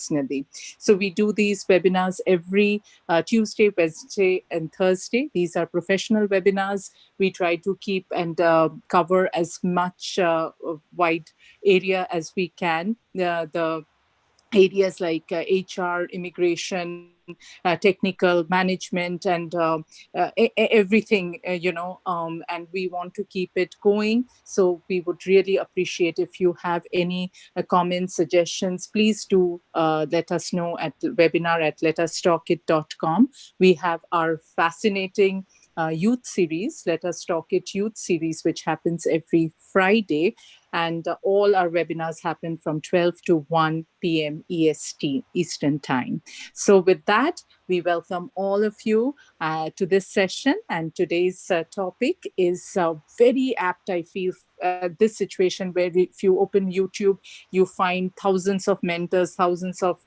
personally. So we do these webinars every Tuesday, Wednesday, and Thursday. These are professional webinars. We try to keep and cover as much wide area as we can. The areas like HR, immigration, technical management, and everything, and we want to keep it going. So we would really appreciate if you have any comments, suggestions, please do let us know at the webinar at LetUsTalkIT.com. We have our fascinating youth series, Let Us Talk It youth series, which happens every Friday. And all our webinars happen from 12 to 1 p.m. EST, Eastern Time. So with that, we welcome all of you to this session. And today's topic is very apt, I feel, this situation where if you open YouTube, you find thousands of mentors, thousands of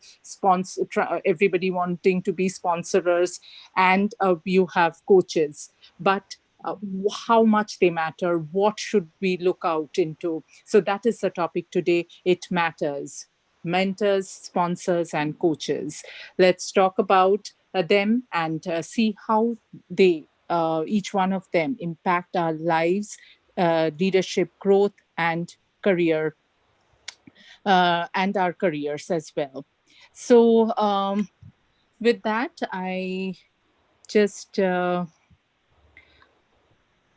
everybody wanting to be sponsors, and you have coaches. But how much they matter, what should we look out into? So that is the topic today. It matters. Mentors, sponsors, and coaches. Let's talk about them and see how they, each one of them, impact our lives, leadership growth, career, and our careers as well. So with that, I just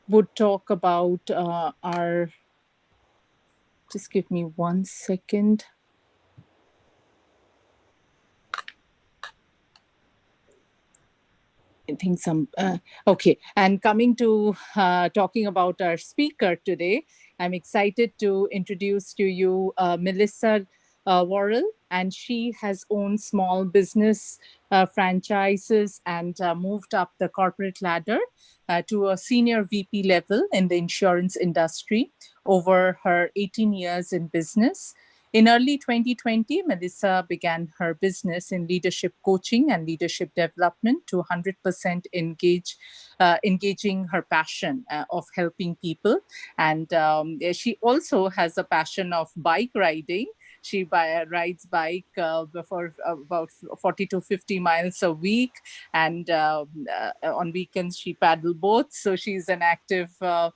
would talk about our, just give me 1 second. I think some, okay. And coming to talking about our speaker today, I'm excited to introduce to you Melissa Worrell, and she has owned small business franchises and moved up the corporate ladder to a senior VP level in the insurance industry over her 18 years in business. In early 2020, Melissa began her business in leadership coaching and leadership development to 100% engaging her passion of helping people. And she also has a passion of bike riding. She rides bike for about 40 to 50 miles a week. And on weekends, she paddle boats. So she's an active uh,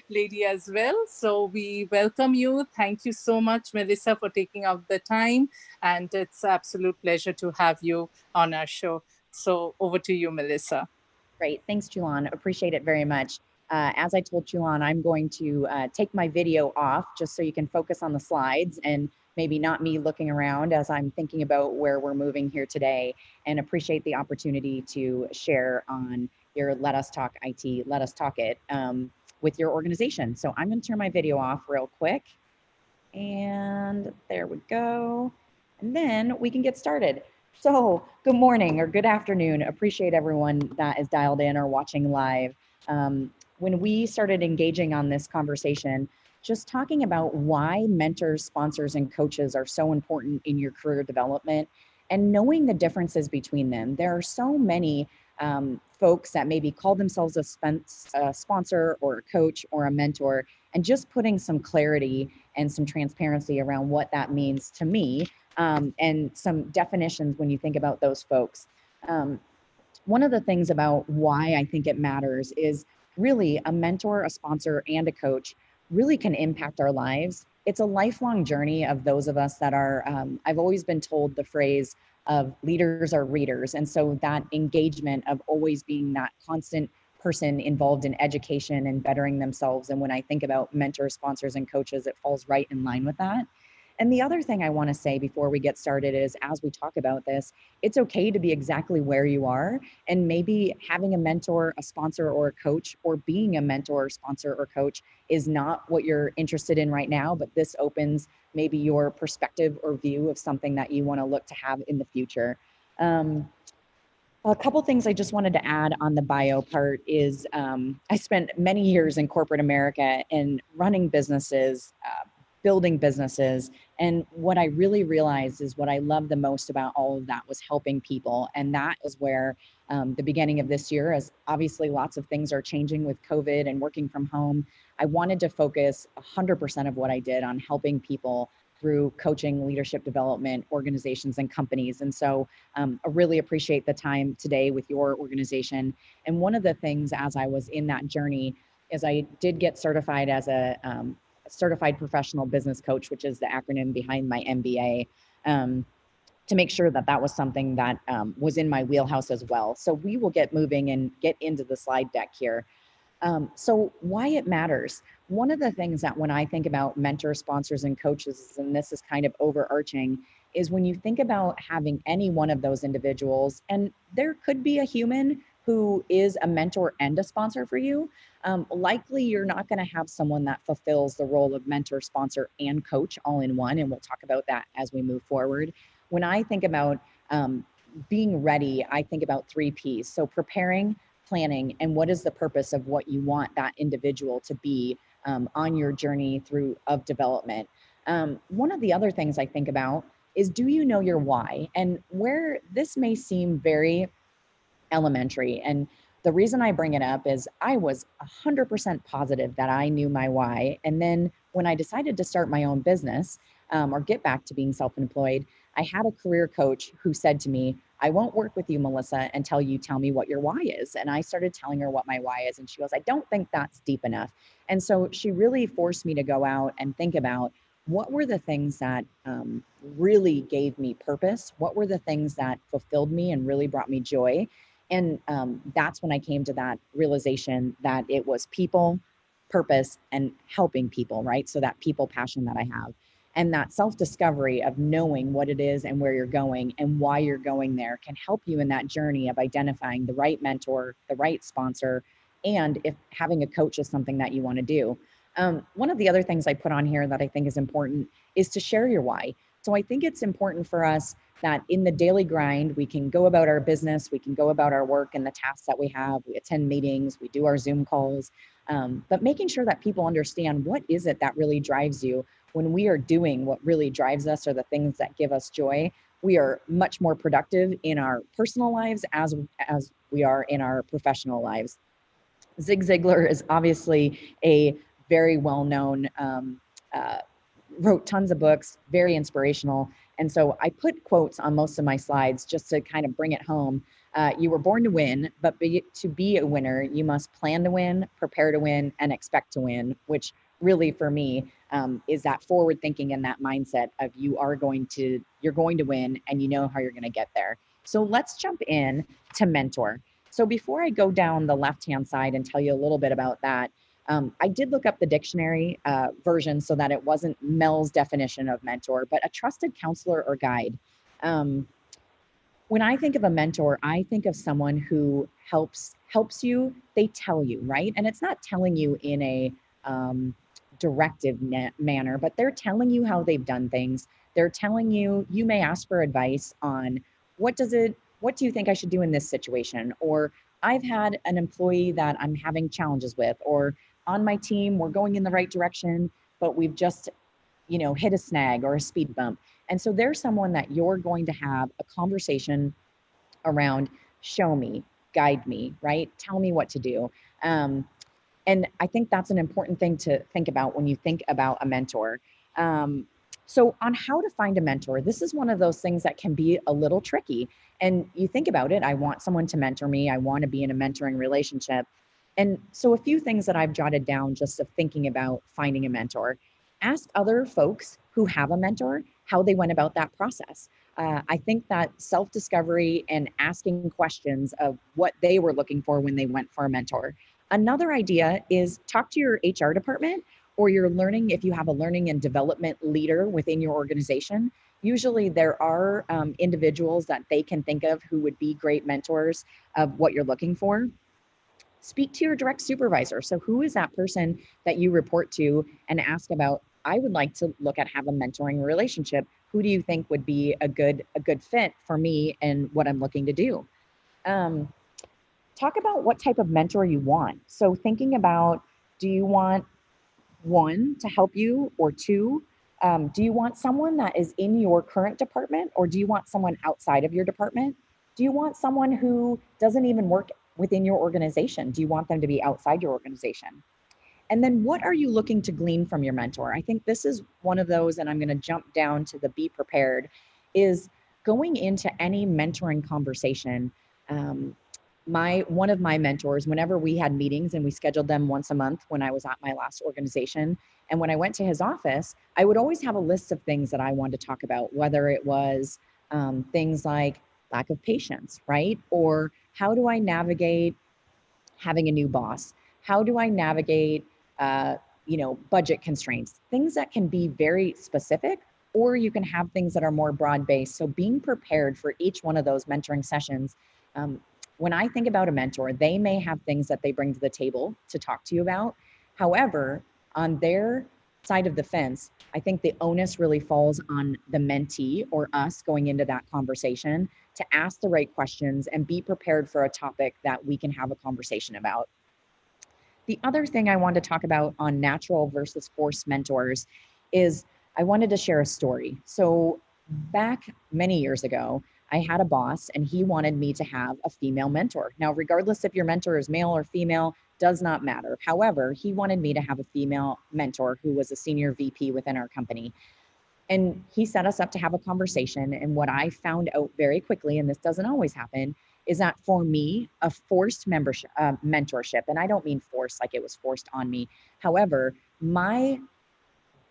lady as well. So we welcome you. Thank you so much, Melissa, for taking out the time. And it's an absolute pleasure to have you on our show. So over to you, Melissa. Great. Thanks, Julan. Appreciate it very much. As I told Julan, I'm going to take my video off just so you can focus on the slides and maybe not me looking around as I'm thinking about where we're moving here today, and appreciate the opportunity to share on your Let Us Talk IT, Let Us Talk It with your organization. So I'm going to turn my video off real quick. And there we go. And then we can get started. So good morning or good afternoon. Appreciate everyone that is dialed in or watching live. When we started engaging on this conversation, just talking about why mentors, sponsors, and coaches are so important in your career development and knowing the differences between them. There are so many folks that maybe call themselves a sponsor or a coach or a mentor, and just putting some clarity and some transparency around what that means to me, and some definitions when you think about those folks. One of the things about why I think it matters is really a mentor, a sponsor, and a coach really can impact our lives. It's a lifelong journey of those of us that are, I've always been told the phrase of leaders are readers. And so that engagement of always being that constant person involved in education and bettering themselves. And when I think about mentors, sponsors, and coaches, it falls right in line with that. And the other thing I want to say before we get started is, as we talk about this, it's okay to be exactly where you are. And maybe having a mentor, a sponsor, or a coach, or being a mentor, sponsor, or coach is not what you're interested in right now, but this opens maybe your perspective or view of something that you want to look to have in the future. A couple things I just wanted to add on the bio part is I spent many years in corporate America and running businesses, building businesses. And what I really realized is what I love the most about all of that was helping people. And that is where the beginning of this year, as obviously lots of things are changing with COVID and working from home, I wanted to focus 100% of what I did on helping people through coaching, leadership development, organizations, and companies. And so I really appreciate the time today with your organization. And one of the things as I was in that journey is I did get certified as a certified professional business coach, which is the acronym behind my MBA. To make sure that that was something that was in my wheelhouse as well. So we will get moving and get into the slide deck here. So why it matters. One of the things that when I think about mentors, sponsors, and coaches, and this is kind of overarching, is when you think about having any one of those individuals, and there could be a human who is a mentor and a sponsor for you, likely you're not going to have someone that fulfills the role of mentor, sponsor, and coach all in one. And we'll talk about that as we move forward. When I think about being ready, I think about 3 Ps. So preparing, planning, and what is the purpose of what you want that individual to be on your journey through of development. One of the other things I think about is, do you know your why? And where this may seem very elementary, and the reason I bring it up is I was 100% positive that I knew my why. And then when I decided to start my own business or get back to being self-employed, I had a career coach who said to me, I won't work with you, Melissa, until you tell me what your why is. And I started telling her what my why is. And she goes, I don't think that's deep enough. And so she really forced me to go out and think about what were the things that really gave me purpose? What were the things that fulfilled me and really brought me joy? And that's when I came to that realization that it was people, purpose, and helping people, right? So that people passion that I have. And that self discovery of knowing what it is and where you're going and why you're going there can help you in that journey of identifying the right mentor, the right sponsor, and if having a coach is something that you want to do. One of the other things I put on here that I think is important is to share your why. So I think it's important for us that in the daily grind, we can go about our business, we can go about our work and the tasks that we have, we attend meetings, we do our Zoom calls, but making sure that people understand what is it that really drives you. When we are doing what really drives us or the things that give us joy, we are much more productive in our personal lives as we are in our professional lives. Zig Ziglar is obviously a very well-known uh, wrote tons of books, very inspirational. And so I put quotes on most of my slides just to kind of bring it home. You were born to win, but to be a winner, you must plan to win, prepare to win, and expect to win, which really for me is that forward thinking and that mindset of you're going to win and you know how you're going to get there. So let's jump in to mentor. So before I go down the left-hand side and tell you a little bit about that, I did look up the dictionary version so that it wasn't Mel's definition of mentor, but a trusted counselor or guide. Um, when I think of a mentor, I think of someone who helps you. They tell you, right? And it's not telling you in a directive manner, but they're telling you how they've done things. They're telling you. You may ask for advice on what do you think I should do in this situation, or I've had an employee that I'm having challenges with, or on my team we're going in the right direction, but we've just hit a snag or a speed bump. And so there's someone that you're going to have a conversation around. Show me, guide me, right? Tell me what to do. And I think that's an important thing to think about when you think about a mentor. So on how to find a mentor, this is one of those things that can be a little tricky. And you think about it, I want someone to mentor me, I want to be in a mentoring relationship. And so a few things that I've jotted down just of thinking about finding a mentor. Ask other folks who have a mentor how they went about that process. I think that self-discovery and asking questions of what they were looking for when they went for a mentor. Another idea is talk to your HR department or your learning, if you have a learning and development leader within your organization. Usually there are individuals that they can think of who would be great mentors of what you're looking for. Speak to your direct supervisor. So who is that person that you report to, and ask about, I would like to look at have a mentoring relationship. Who do you think would be a good fit for me and what I'm looking to do? Um, Talk about what type of mentor you want. So thinking about, do you want one to help you, or two? Do you want someone that is in your current department, or do you want someone outside of your department? Do you want someone who doesn't even work within your organization? Do you want them to be outside your organization? And then what are you looking to glean from your mentor? I think this is one of those, and I'm going to jump down to the be prepared, is going into any mentoring conversation. Um, one of my mentors, whenever we had meetings, and we scheduled them once a month when I was at my last organization, and when I went to his office, I would always have a list of things that I wanted to talk about, whether it was things like lack of patience, right? Or how do I navigate having a new boss? How do I navigate, uh, budget constraints? Things that can be very specific, or you can have things that are more broad based. So being prepared for each one of those mentoring sessions. Um, when I think about a mentor, they may have things that they bring to the table to talk to you about. However, on their side of the fence, I think the onus really falls on the mentee or us going into that conversation to ask the right questions and be prepared for a topic that we can have a conversation about. The other thing I wanted to talk about on natural versus forced mentors is I wanted to share a story. So, back many years ago, I had a boss and he wanted me to have a female mentor. Now, regardless if your mentor is male or female, does not matter. However, he wanted me to have a female mentor who was a senior VP within our company. And he set us up to have a conversation. And what I found out very quickly, and this doesn't always happen, is that for me, a forced membership, mentorship, and I don't mean forced like it was forced on me. However, my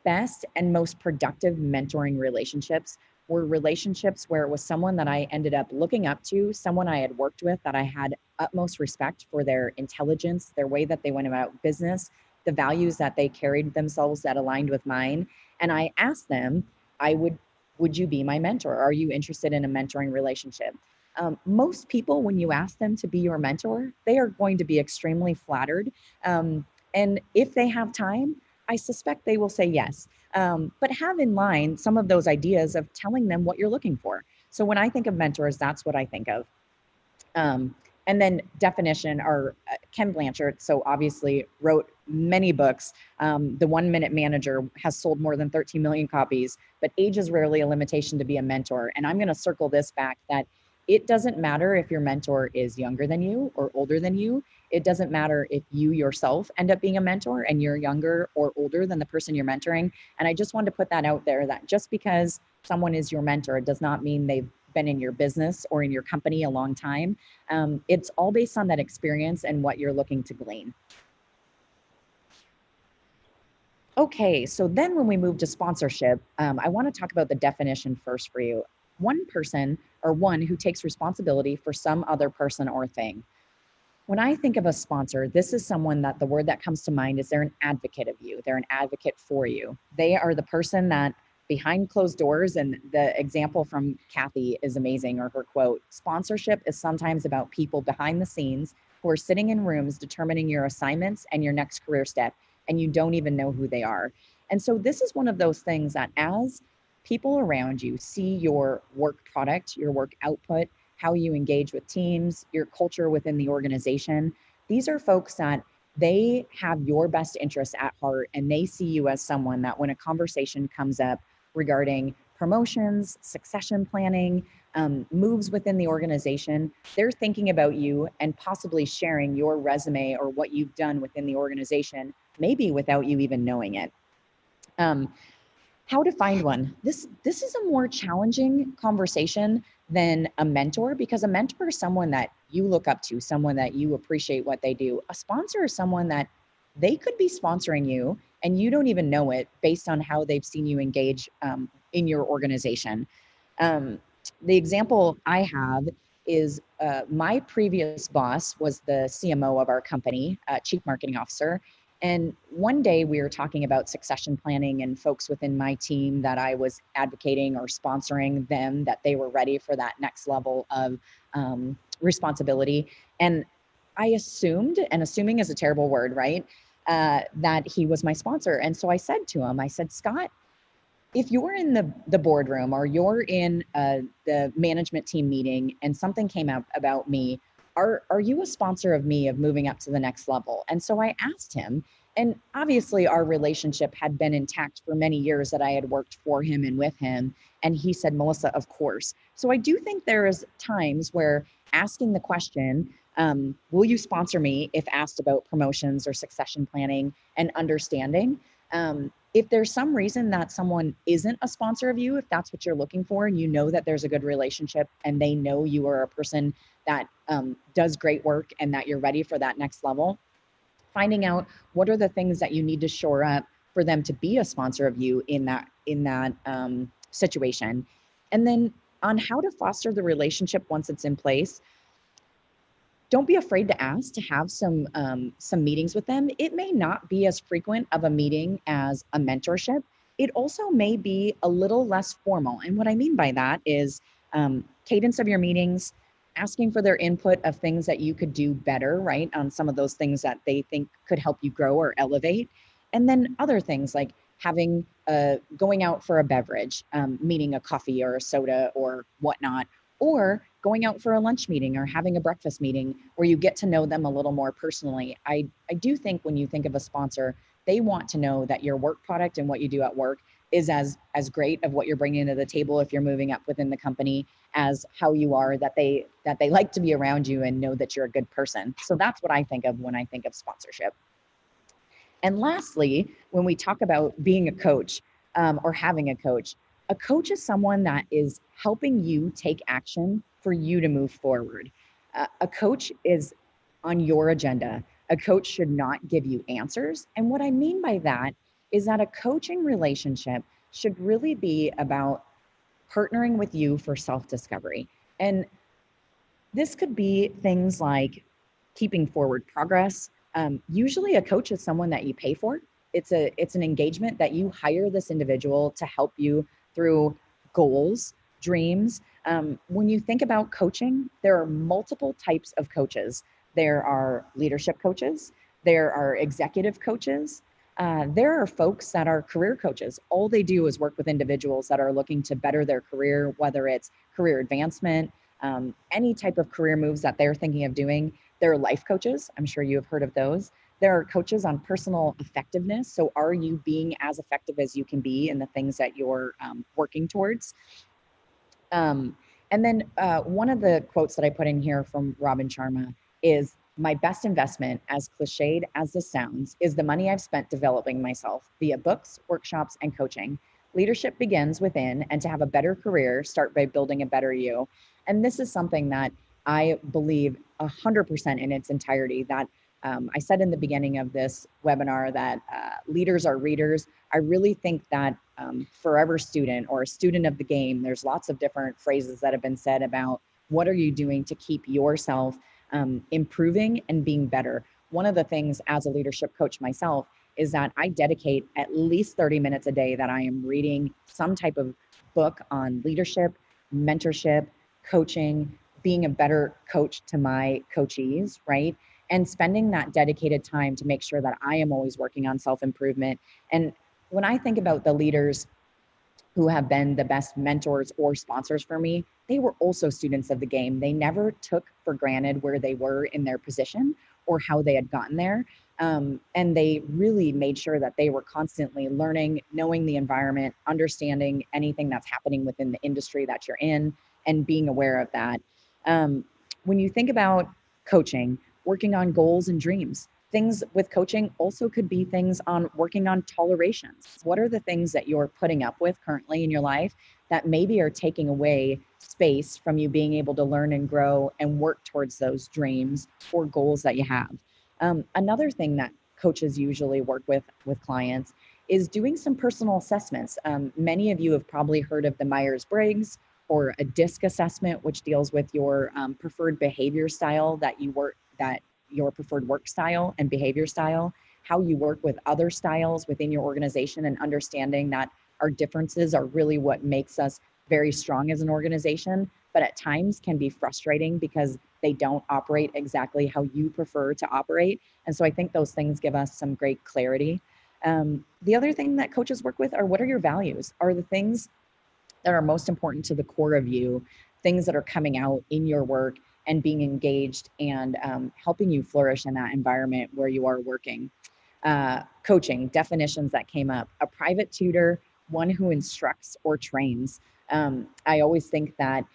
best and most productive mentoring relationships were relationships where it was someone that I ended up looking up to, someone I had worked with that I had utmost respect for their intelligence, their way that they went about business, the values that they carried themselves that aligned with mine. And I asked them, would you be my mentor? Are you interested in a mentoring relationship? Most people, when you ask them to be your mentor, they are going to be extremely flattered. And if they have time, I suspect they will say yes. But have in mind some of those ideas of telling them what you're looking for. So when I think of mentors, that's what I think of. And then definition or Ken Blanchard, so obviously wrote many books. The 1 Minute Manager has sold more than 13 million copies, but age is rarely a limitation to be a mentor. And I'm going to circle this back that it doesn't matter if your mentor is younger than you or older than you. It doesn't matter if you yourself end up being a mentor and you're younger or older than the person you're mentoring. And I just wanted to put that out there that just because someone is your mentor, it does not mean they've been in your business or in your company a long time. It's all based on that experience and what you're looking to glean. Okay, so then when we move to sponsorship, I want to talk about the definition first for you. One person or one who takes responsibility for some other person or thing. When I think of a sponsor, this is someone that the word that comes to mind is they're an advocate of you. They're an advocate for you. They are the person that behind closed doors, and the example from Kathy is amazing, or her quote, sponsorship is sometimes about people behind the scenes who are sitting in rooms determining your assignments and your next career step, and you don't even know who they are. And so this is one of those things that as people around you see your work product, your work output, how you engage with teams, your culture within the organization. These are folks that they have your best interests at heart, and they see you as someone that when a conversation comes up regarding promotions, succession planning, moves within the organization, they're thinking about you and possibly sharing your resume or what you've done within the organization, maybe without you even knowing it. How to find one. This is a more challenging conversation than a mentor, because a mentor is someone that you look up to, someone that you appreciate what they do. A sponsor is someone that they could be sponsoring you and you don't even know it based on how they've seen you engage in your organization. The example I have is my previous boss was the CMO of our company, Chief Marketing Officer. And one day we were talking about succession planning and folks within my team that I was advocating or sponsoring them, that they were ready for that next level of responsibility. And I assumed, and assuming is a terrible word, right? That he was my sponsor. And so I said to him, I said, Scott, if you're in the boardroom or you're in the management team meeting and something came up about me, are you a sponsor of me of moving up to the next level? And so I asked him, and obviously our relationship had been intact for many years that I had worked for him and with him. And he said, Melissa, of course. So I do think there is times where asking the question Will you sponsor me if asked about promotions or succession planning and understanding? If there's some reason that someone isn't a sponsor of you, if that's what you're looking for, and you know that there's a good relationship and they know you are a person that does great work and that you're ready for that next level, finding out what are the things that you need to shore up for them to be a sponsor of you in that situation, and then on how to foster the relationship once it's in place. Don't be afraid to ask to have some meetings with them. It may not be as frequent of a meeting as a mentorship. It also may be a little less formal. And what I mean by that is cadence of your meetings, asking for their input of things that you could do better, right? On some of those things that they think could help you grow or elevate. And then other things like having going out for a beverage, meaning a coffee or a soda or whatnot, or going out for a lunch meeting or having a breakfast meeting where you get to know them a little more personally. I do think when you think of a sponsor, they want to know that your work product and what you do at work is as great of what you're bringing to the table if you're moving up within the company as how you are, that they like to be around you and know that you're a good person. So that's what I think of when I think of sponsorship. And lastly, when we talk about being a coach or having a coach is someone that is helping you take action for you to move forward. A coach is on your agenda. A coach should not give you answers. And what I mean by that is that a coaching relationship should really be about partnering with you for self discovery. And this could be things like keeping forward progress. Usually, a coach is someone that you pay for. It's an engagement that you hire this individual to help you through goals, dreams. When you think about coaching, there are multiple types of coaches. There are leadership coaches. There are executive coaches. There are folks that are career coaches. All they do is work with individuals that are looking to better their career, whether it's career advancement, any type of career moves that they're thinking of doing. There are life coaches. I'm sure you have heard of those. There are coaches on personal effectiveness. So, are you being as effective as you can be in the things that you're working towards? And then one of the quotes that I put in here from Robin Sharma is, my best investment, as cliched as this sounds, is the money I've spent developing myself via books, workshops, and coaching. Leadership begins within, and to have a better career, start by building a better you. And this is something that I believe 100% in its entirety. That I said in the beginning of this webinar that leaders are readers. I really think that forever student or a student of the game, there's lots of different phrases that have been said about what are you doing to keep yourself improving and being better. One of the things as a leadership coach myself is that I dedicate at least 30 minutes a day that I am reading some type of book on leadership, mentorship, coaching, being a better coach to my coachees, right? And spending that dedicated time to make sure that I am always working on self improvement. And when I think about the leaders who have been the best mentors or sponsors for me, they were also students of the game. They never took for granted where they were in their position or how they had gotten there. And they really made sure that they were constantly learning, knowing the environment, understanding anything that's happening within the industry that you're in, and being aware of that. Um, when you think about coaching, working on goals and dreams, things with coaching also could be things on working on tolerations. What are the things that you're putting up with currently in your life that maybe are taking away space from you being able to learn and grow and work towards those dreams or goals that you have? Another thing that coaches usually work with clients is doing some personal assessments. Many of you have probably heard of the Myers-Briggs or a DISC assessment, which deals with your preferred behavior style that you work that your preferred work style and behavior style, how you work with other styles within your organization, and understanding that our differences are really what makes us very strong as an organization, but at times can be frustrating because they don't operate exactly how you prefer to operate. And so I think those things give us some great clarity. The other thing that coaches work with are, what are your values? Are the things that are most important to the core of you, things that are coming out in your work and being engaged and helping you flourish in that environment where you are working. Coaching, definitions that came up: a private tutor, one who instructs or trains. I always think that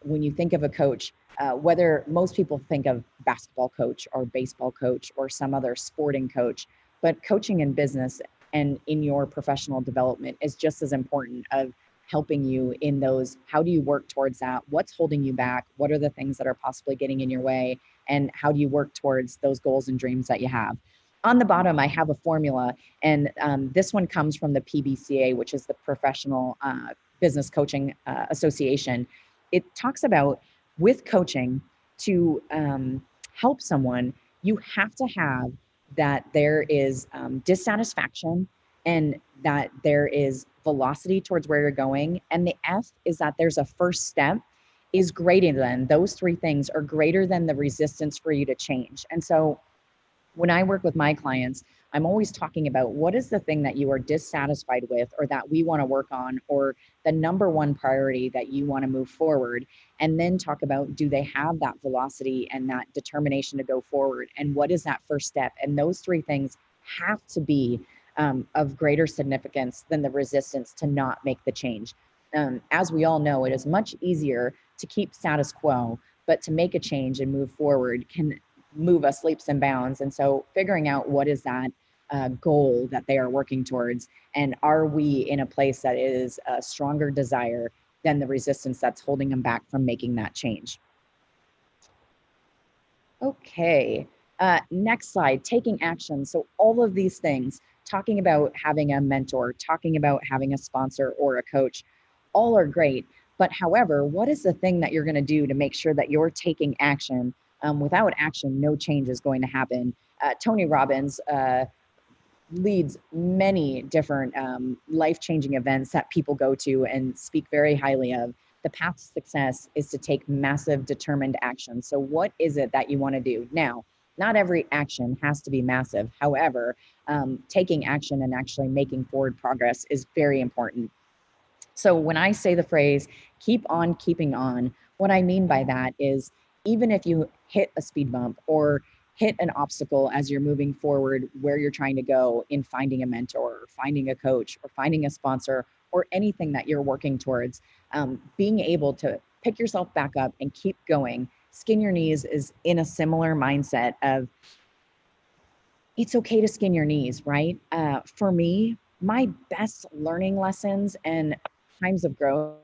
when you think of a coach, whether most people think of basketball coach or baseball coach or some other sporting coach, but coaching in business and in your professional development is just as important of helping you in those. How do you work towards that? What's holding you back? What are the things that are possibly getting in your way? And how do you work towards those goals and dreams that you have? On the bottom, I have a formula, and this one comes from the PBCA, which is the Professional Business Coaching Association. It talks about with coaching to help someone, you have to have that there is dissatisfaction and that there is velocity towards where you're going. And the F is that there's a first step is greater than those three things are greater than the resistance for you to change. And so when I work with my clients, I'm always talking about what is the thing that you are dissatisfied with or that we want to work on, or the number one priority that you want to move forward. And then talk about, do they have that velocity and that determination to go forward? And what is that first step? And those three things have to be of greater significance than the resistance to not make the change. As we all know, it is much easier to keep status quo, but to make a change and move forward can move us leaps and bounds. And so figuring out what is that goal that they are working towards, and are we in a place that is a stronger desire than the resistance that's holding them back from making that change. Okay, next slide, taking action. So all of these things, talking about having a mentor, talking about having a sponsor or a coach, all are great. But however, what is the thing that you're going to do to make sure that you're taking action? Without action, no change is going to happen. Tony Robbins leads many different life-changing events that people go to and speak very highly of. The path to success is to take massive, determined action. So what is it that you want to do? Now, not every action has to be massive. However, taking action and actually making forward progress is very important. So when I say the phrase, keep on keeping on, what I mean by that is, even if you hit a speed bump or hit an obstacle as you're moving forward where you're trying to go in finding a mentor or finding a coach or finding a sponsor or anything that you're working towards, being able to pick yourself back up and keep going. Skin your knees is in a similar mindset of, it's okay to skin your knees, right? For me, my best learning lessons and times of growth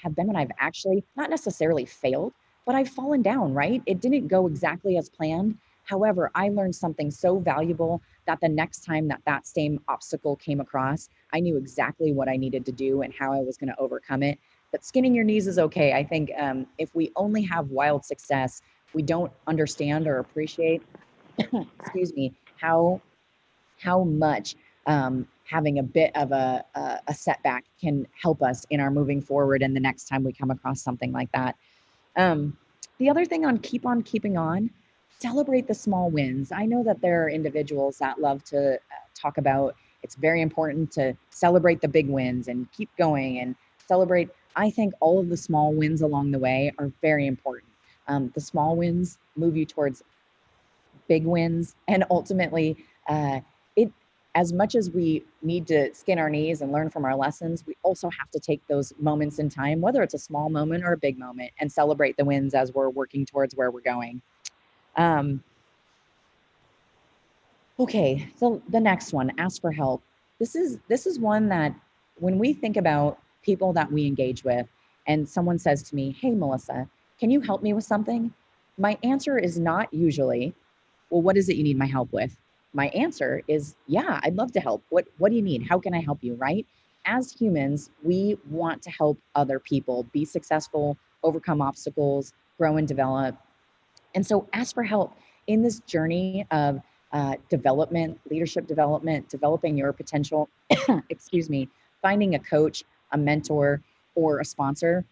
have been when I've actually not necessarily failed, but I've fallen down, right? It didn't go exactly as planned. However, I learned something so valuable that the next time that that same obstacle came across, I knew exactly what I needed to do and how I was going to overcome it. But skinning your knees is okay. I think if we only have wild success, we don't understand or appreciate, excuse me, how much having a bit of a setback can help us in our moving forward and the next time we come across something like that. Um, the other thing on keeping on, celebrate the small wins. I know that there are individuals that love to talk about, it's very important to celebrate the big wins and keep going and celebrate. I think all of the small wins along the way are very important. The small wins move you towards big wins, and ultimately, it as much as we need to skin our knees and learn from our lessons, we also have to take those moments in time, whether it's a small moment or a big moment, and celebrate the wins as we're working towards where we're going. Um, okay, so the next one, ask for help. This is one that when we think about people that we engage with, and someone says to me, "Hey, Melissa, can you help me with something?" My answer is not usually, "Well, what is it you need my help with?" My answer is, "Yeah, I'd love to help. What do you need? How can I help you?" Right? As humans, we want to help other people be successful, overcome obstacles, grow and develop. And so ask for help in this journey of development, leadership development, developing your potential, excuse me, finding a coach, a mentor, or a sponsor.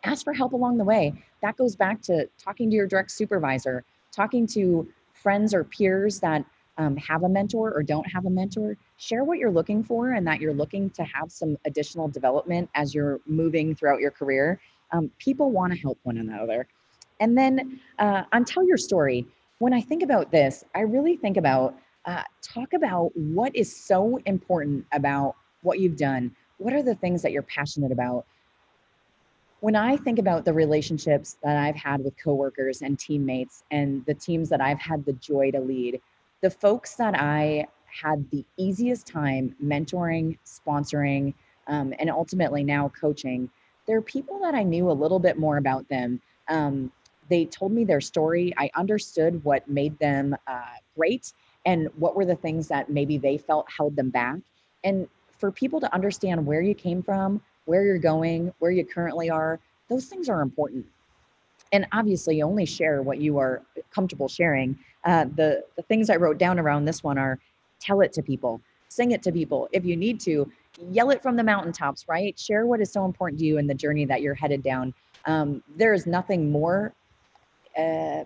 Ask for help along the way. That goes back to talking to your direct supervisor, talking to friends or peers that have a mentor or don't have a mentor. Share what you're looking for and that you're looking to have some additional development as you're moving throughout your career. People want to help one another. And then on Tell Your Story, when I think about this, I really think about talk about what is so important about what you've done. What are the things that you're passionate about? When I think about the relationships that I've had with coworkers and teammates and the teams that I've had the joy to lead, the folks that I had the easiest time mentoring, sponsoring, and ultimately now coaching, they're people that I knew a little bit more about them. They told me their story. I understood what made them great and what were the things that maybe they felt held them back. And for people to understand where you came from, where you're going, where you currently are, those things are important. And obviously, only share what you are comfortable sharing. The things I wrote down around this one are: tell it to people, sing it to people. If you need to, yell it from the mountaintops, right? Share what is so important to you in the journey that you're headed down. There is nothing more uh,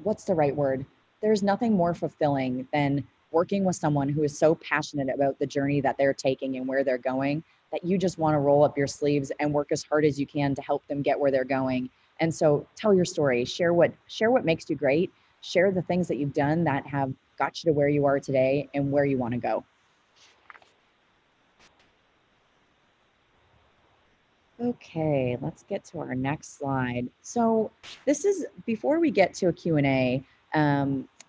what's the right word? There's nothing more fulfilling than working with someone who is so passionate about the journey that they're taking and where they're going that you just want to roll up your sleeves and work as hard as you can to help them get where they're going. And so tell your story, share what makes you great, share the things that you've done that have got you to where you are today and where you want to go. Okay, let's get to our next slide. So this is, before we get to a Q&A,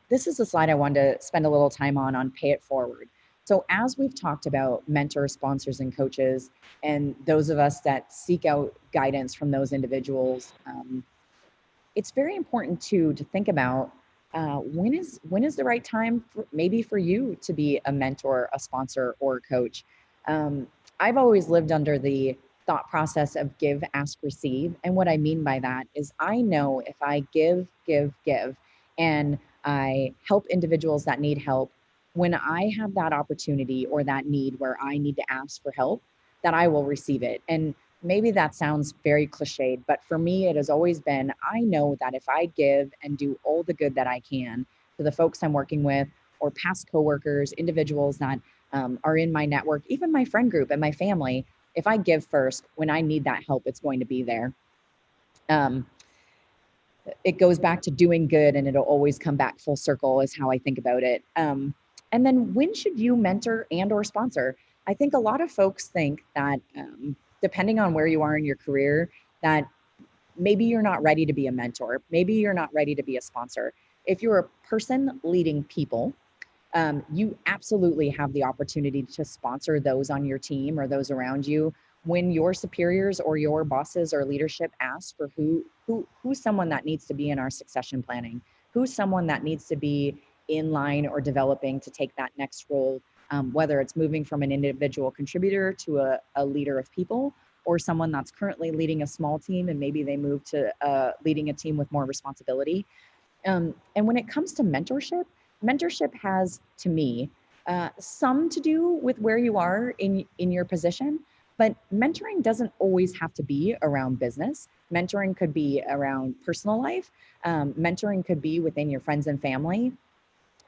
this is a slide I wanted to spend a little time on pay it forward. So as we've talked about mentors, sponsors, and coaches, and those of us that seek out guidance from those individuals, it's very important to think about when is the right time for, maybe for you to be a mentor, a sponsor, or a coach. Um, I've always lived under the thought process of give, ask, receive, and what I mean by that is I know if I give, and I help individuals that need help, when I have that opportunity or that need where I need to ask for help, that I will receive it. And maybe that sounds very cliched, but for me, it has always been I know that if I give and do all the good that I can to the folks I'm working with, or past coworkers, individuals that are in my network, even my friend group and my family, if I give first, when I need that help, it's going to be there. Um, it goes back to doing good and it'll always come back full circle, is how I think about it. And then when should you mentor and or sponsor? I think a lot of folks think that depending on where you are in your career, that maybe you're not ready to be a mentor, maybe you're not ready to be a sponsor. If you're a person leading people, you absolutely have the opportunity to sponsor those on your team or those around you when your superiors or your bosses or leadership ask for who's someone that needs to be in our succession planning, who's someone that needs to be in line or developing to take that next role, whether it's moving from an individual contributor to a leader of people, or someone that's currently leading a small team and maybe they move to leading a team with more responsibility. And when it comes to mentorship, mentorship has, to me, some to do with where you are in your position, but mentoring doesn't always have to be around business. Mentoring could be around personal life. Mentoring could be within your friends and family.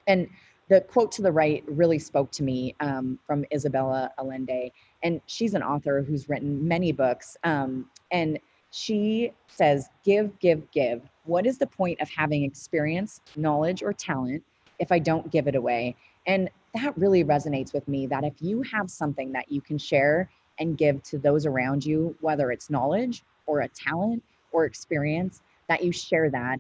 And the quote to the right really spoke to me, from Isabella Allende. And she's an author who's written many books. And she says, give, give, give. What is the point of having experience, knowledge, or talent if I don't give it away? And that really resonates with me, that if you have something that you can share and give to those around you, whether it's knowledge or a talent or experience, that you share that.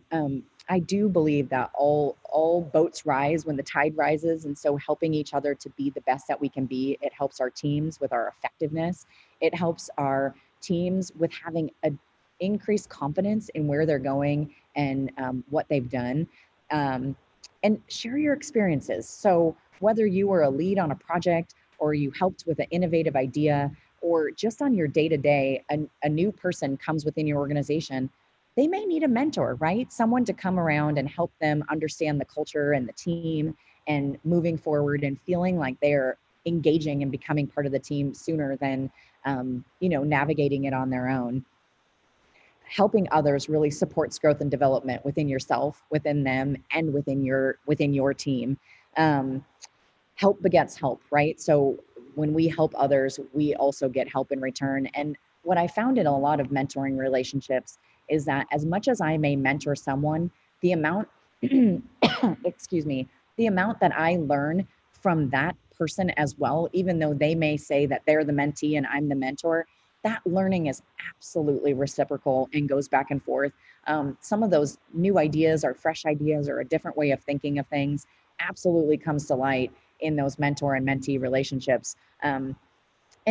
I do believe that all boats rise when the tide rises, and so helping each other to be the best that we can be, it helps our teams with our effectiveness. It helps our teams with having a increased confidence in where they're going and what they've done. Um, and share your experiences. So whether you were a lead on a project or you helped with an innovative idea, or just on your day to day, a new person comes within your organization, they may need a mentor, right? Someone to come around and help them understand the culture and the team and moving forward and feeling like they're engaging and becoming part of the team sooner than, navigating it on their own. Helping others really supports growth and development within yourself, within them, and within your team. Um, Help begets help, right? So when we help others, we also get help in return. And what I found in a lot of mentoring relationships is that as much as I may mentor someone, the amount, excuse me, the amount that I learn from that person as well, even though they may say that they're the mentee and I'm the mentor, that learning is absolutely reciprocal and goes back and forth. Some of those new ideas or fresh ideas or a different way of thinking of things absolutely comes to light in those mentor and mentee relationships. And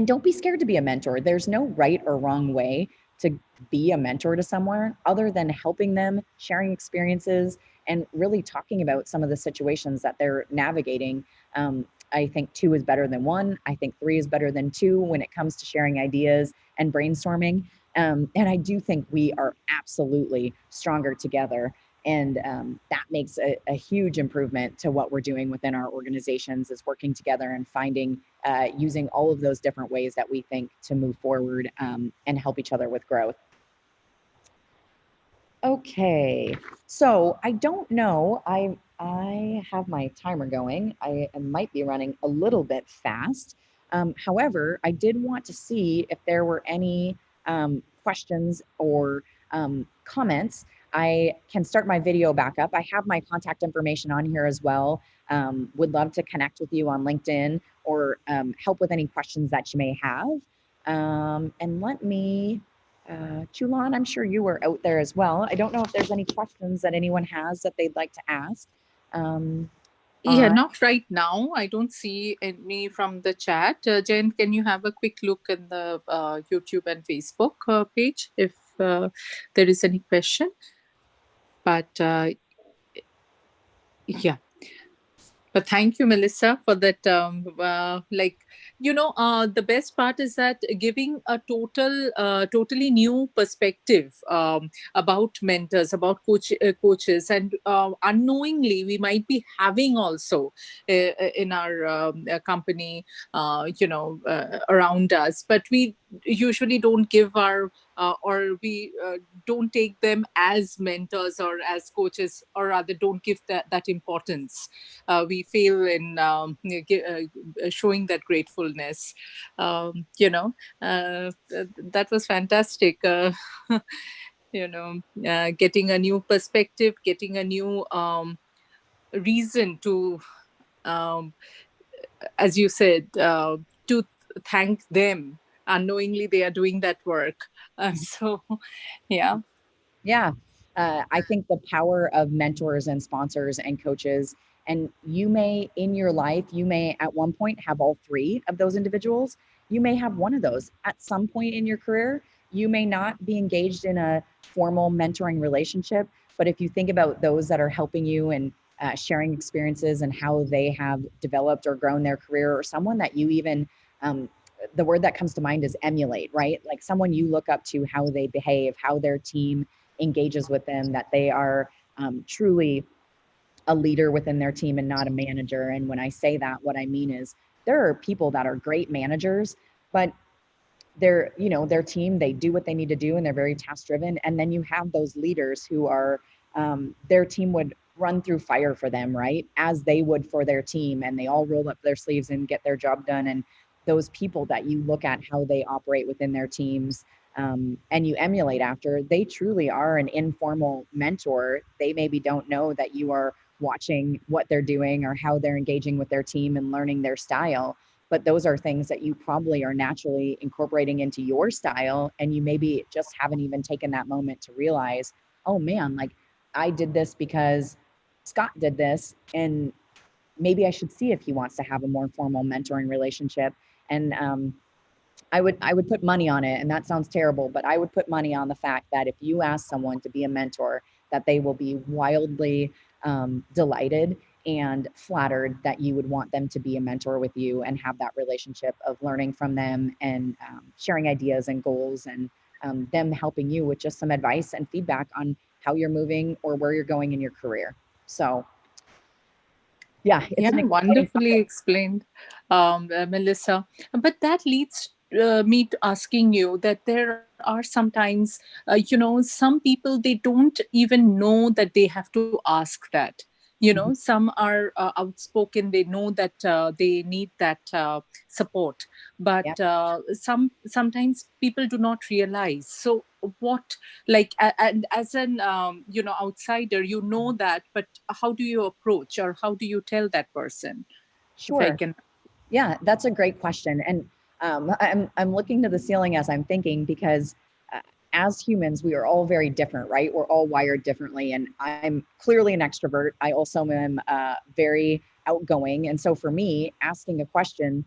don't be scared to be a mentor. There's no right or wrong way to be a mentor to someone other than helping them, sharing experiences, and really talking about some of the situations that they're navigating. I think two is better than one. I think three is better than two when it comes to sharing ideas and brainstorming. And I do think we are absolutely stronger together. And that makes a huge improvement to what we're doing within our organizations, is working together and finding, using all of those different ways that we think to move forward and help each other with growth. Okay, so I don't know. I have my timer going. I might be running a little bit fast. However, I did want to see if there were any questions or comments. I can start my video back up. I have my contact information on here as well. Would love to connect with you on LinkedIn or help with any questions that you may have. And let me Chulon, I'm sure you were out there as well. I don't know if there's any questions that anyone has that they'd like to ask. Yeah, not right now. I don't see any from the chat. Jen, can you have a quick look in the YouTube and Facebook page if there is any question? But yeah. But thank you, Melissa, for that. The best part is that giving a totally new perspective about mentors, about coaches, and unknowingly we might be having also in our company, around us. But we usually don't give our or we don't take them as mentors or as coaches, or rather don't give that importance. We fail in showing that gratefulness. That was fantastic. Getting a new perspective, getting a new reason to, um, as you said, to thank them. Unknowingly, they are doing that work. So, yeah. Yeah. I think the power of mentors and sponsors and coaches, and you may in your life, you may at one point have all three of those individuals. You may have one of those at some point in your career. You may not be engaged in a formal mentoring relationship, but if you think about those that are helping you and sharing experiences and how they have developed or grown their career, or someone that you even, the word that comes to mind is emulate, right? Like someone you look up to, how they behave, how their team engages with them, that they are truly a leader within their team and not a manager. And when I say that, what I mean is there are people that are great managers, but their team, they do what they need to do and they're very task driven. And then you have those leaders who are, their team would run through fire for them, right, as they would for their team, and they all roll up their sleeves and get their job done. And those people that you look at how they operate within their teams, and you emulate after, they truly are an informal mentor. They maybe don't know that you are watching what they're doing or how they're engaging with their team and learning their style, but those are things that you probably are naturally incorporating into your style, and you maybe just haven't even taken that moment to realize, oh man, like I did this because Scott did this, and maybe I should see if he wants to have a more formal mentoring relationship. And I would put money on it, and that sounds terrible, but I would put money on the fact that if you ask someone to be a mentor, that they will be wildly delighted and flattered that you would want them to be a mentor with you and have that relationship of learning from them and sharing ideas and goals, and them helping you with just some advice and feedback on how you're moving or where you're going in your career. So yeah, it's Yeah, an exciting wonderfully topic. explained, Melissa. But that leads me to asking you that there are sometimes, some people, they don't even know that they have to ask that. Mhm. Some are outspoken, they know that they need that support, Yeah, but sometimes people do not realize. So what, and as an outsider, that, but how do you approach, or how do you tell that person, if I sure. can? Yeah, that's a great question. And I'm looking to the ceiling as I'm thinking, because as humans, we are all very different, right? We're all wired differently. And I'm clearly an extrovert. I also am very outgoing. And so for me, asking a question,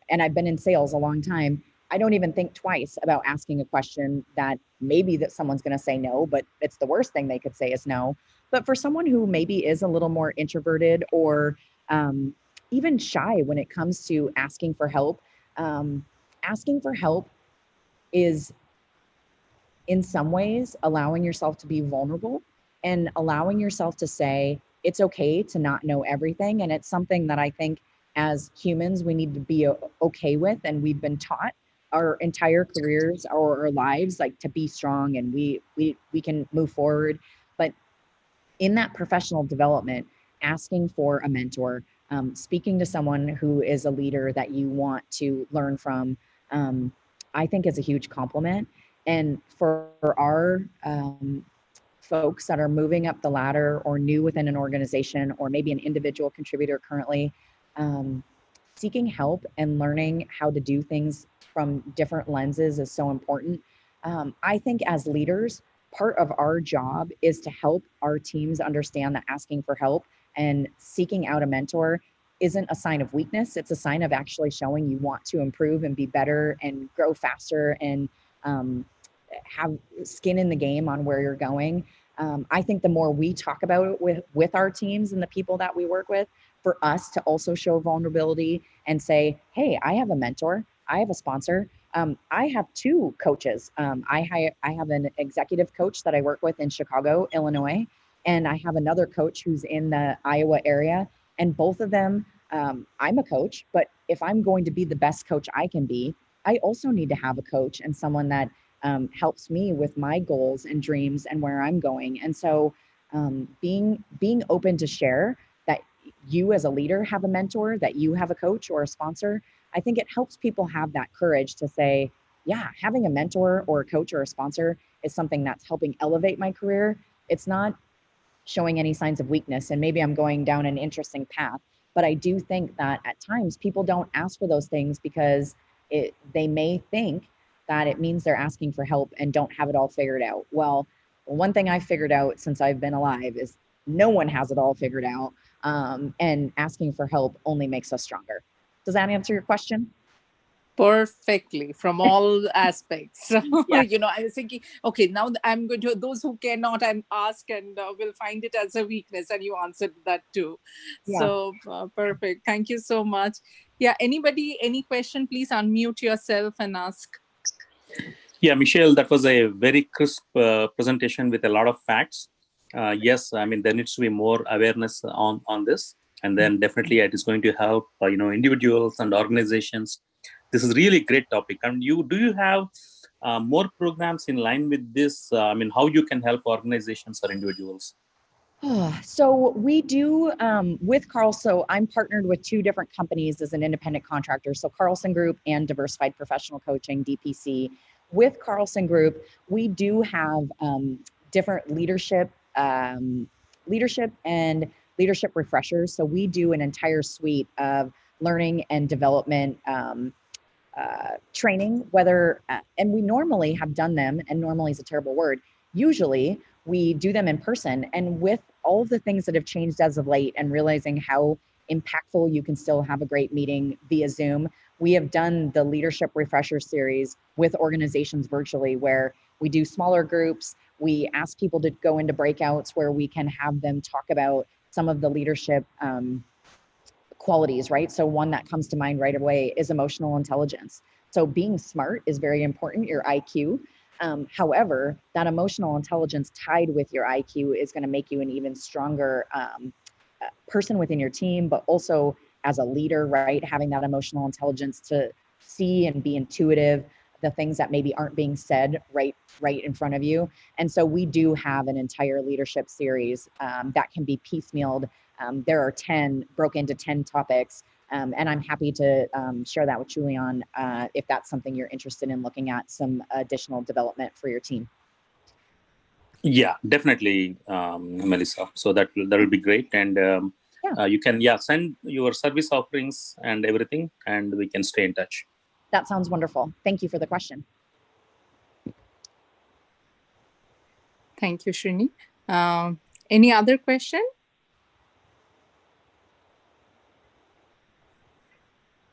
and I've been in sales a long time, I don't even think twice about asking a question that maybe that someone's going to say no, but it's the worst thing they could say is no. But for someone who maybe is a little more introverted, or um, even shy when it comes to asking for help, um, asking for help is in some ways allowing yourself to be vulnerable and allowing yourself to say it's okay to not know everything. And it's something that I think as humans we need to be okay with, and we've been taught our entire careers or our lives like to be strong, and we can move forward. But in that professional development, asking for a mentor, speaking to someone who is a leader that you want to learn from, I think is a huge compliment. And for our folks that are moving up the ladder or new within an organization, or maybe an individual contributor currently, um, seeking help and learning how to do things from different lenses is so important. I think as leaders, part of our job is to help our teams understand that asking for help and seeking out a mentor isn't a sign of weakness. It's a sign of actually showing you want to improve and be better and grow faster, and um, have skin in the game on where you're going. I think the more we talk about it with our teams and the people that we work with, for us to also show vulnerability and say, hey, I have a mentor, I have a sponsor. I have two coaches. I have an executive coach that I work with in Chicago, Illinois, and I have another coach who's in the Iowa area. And both of them, I'm a coach, but if I'm going to be the best coach I can be, I also need to have a coach and someone that helps me with my goals and dreams and where I'm going. And so, being open to share that you as a leader have a mentor, that you have a coach or a sponsor, I think it helps people have that courage to say, yeah, having a mentor or a coach or a sponsor is something that's helping elevate my career. It's not showing any signs of weakness. And maybe I'm going down an interesting path, but I do think that at times people don't ask for those things because they may think that it means they're asking for help and don't have it all figured out. Well, one thing I've figured out since I've been alive is no one has it all figured out. And asking for help only makes us stronger. Does that answer your question? Perfectly from all aspects. So, Yeah. I was thinking, okay, now I'm going to those who cannot and ask and will find it as a weakness, and you answered that too. Yeah. So perfect. Thank you so much. Yeah. Anybody, any question? Please unmute yourself and ask. Yeah, Michelle, that was a very crisp presentation with a lot of facts. Yes, I mean, there needs to be more awareness on this. And then definitely it is going to help, individuals and organizations. This is really great topic. And do you have more programs in line with this? I mean, how you can help organizations or individuals? So we do with Carl. So I'm partnered with two different companies as an independent contractor. So Carlson Group and Diversified Professional Coaching, DPC. With Carlson Group, we do have different leadership and leadership refreshers. So we do an entire suite of learning and development training, and we normally have done them, and normally is a terrible word. Usually we do them in person. And with all of the things that have changed as of late and realizing how impactful you can still have a great meeting via Zoom, we have done the leadership refresher series with organizations virtually, where we do smaller groups. We ask people to go into breakouts where we can have them talk about some of the leadership qualities, right? So one that comes to mind right away is emotional intelligence. So being smart is very important, your IQ. However, that emotional intelligence tied with your IQ is going to make you an even stronger person within your team, but also as a leader, right? Having that emotional intelligence to see and be intuitive, the things that maybe aren't being said right in front of you. And so we do have an entire leadership series that can be piecemealed. There are 10 broke into 10 topics. And I'm happy to share that with Julian if that's something you're interested in looking at, some additional development for your team. Yeah, definitely, Melissa. So that will be great. And you can send your service offerings and everything, and we can stay in touch. That sounds wonderful. Thank you for the question. Thank you, Srini. Any other question?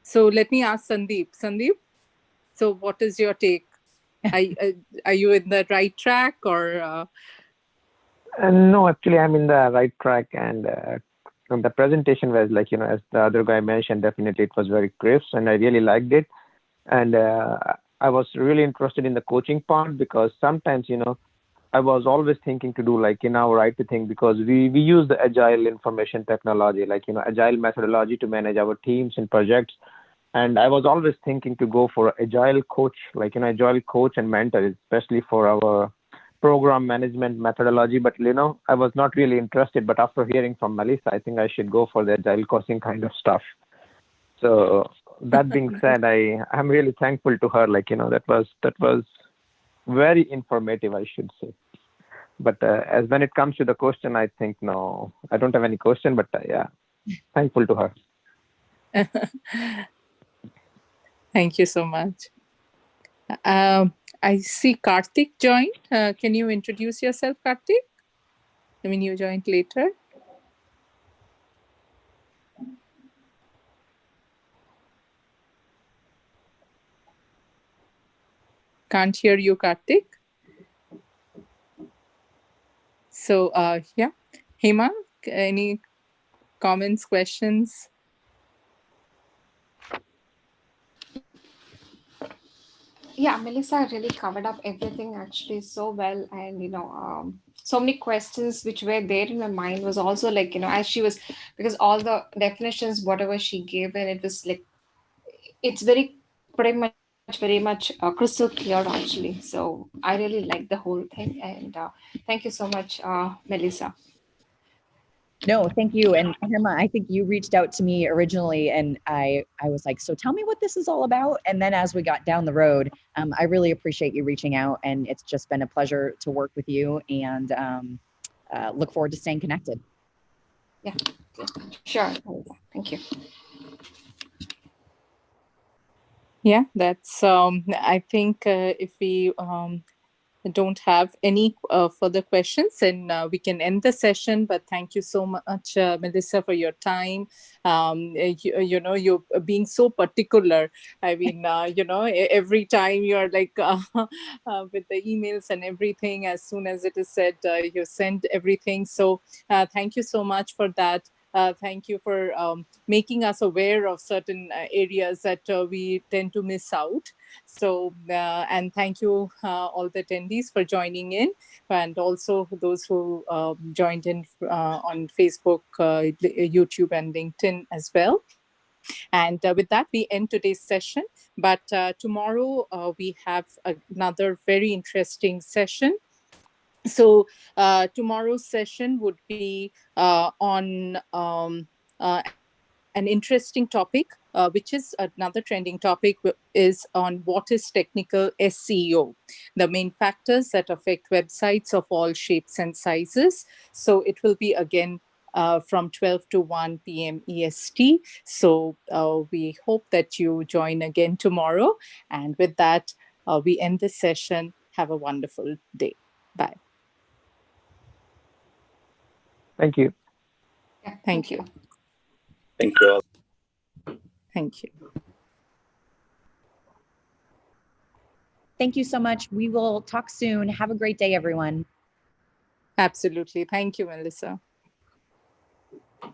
So let me ask Sandeep. Sandeep, so what is your take? Are you in the right track or? No, actually, I'm in the right track, and the presentation was like, as the other guy mentioned, definitely it was very crisp, and I really liked it. And I was really interested in the coaching part because sometimes, I was always thinking to do like in our IT thing because we use the agile information technology, like, agile methodology to manage our teams and projects. And I was always thinking to go for agile coach, like, agile coach and mentor, especially for our program management methodology. But, I was not really interested. But after hearing from Melissa, I think I should go for the agile coaching kind of stuff. So that being said, I'm really thankful to her. Like, that was very informative, I should say. But as when it comes to the question, I think no, I don't have any question. But yeah, thankful to her. Thank you so much. I see Karthik joined. Can you introduce yourself, Karthik? I mean, you joined later. Can't hear you, Karthik. So, yeah. Hema, any comments, questions? Yeah, Melissa really covered up everything actually so well, and so many questions which were there in my mind was also like, as she was, because all the definitions whatever she gave, and it was like it's very pretty much very much crystal clear actually. So I really like the whole thing, and thank you so much, Melissa. No, thank you. And Hema, I think you reached out to me originally, and I was like, so tell me what this is all about. And then as we got down the road, I really appreciate you reaching out, and it's just been a pleasure to work with you, and look forward to staying connected. Yeah, sure. Thank you. Yeah, that's, I think if we don't have any further questions, and we can end the session. But thank you so much, Melissa, for your time. You're being so particular. I mean, every time you're like with the emails and everything, as soon as it is said, you send everything. So thank you so much for that. Thank you for making us aware of certain areas that we tend to miss out. So, and thank you all the attendees for joining in, and also those who joined in on Facebook, YouTube, and LinkedIn as well. And with that, we end today's session. But tomorrow we have another very interesting session. So tomorrow's session would be on an interesting topic, which is another trending topic, is on what is technical SEO, the main factors that affect websites of all shapes and sizes. So it will be again from 12 to 1 p.m. EST. So we hope that you join again tomorrow. And with that, we end this session. Have a wonderful day. Bye. Thank you. Yeah, Thank you. Thank you all. Thank you. Thank you so much. We will talk soon. Have a great day, everyone. Absolutely. Thank you, Melissa.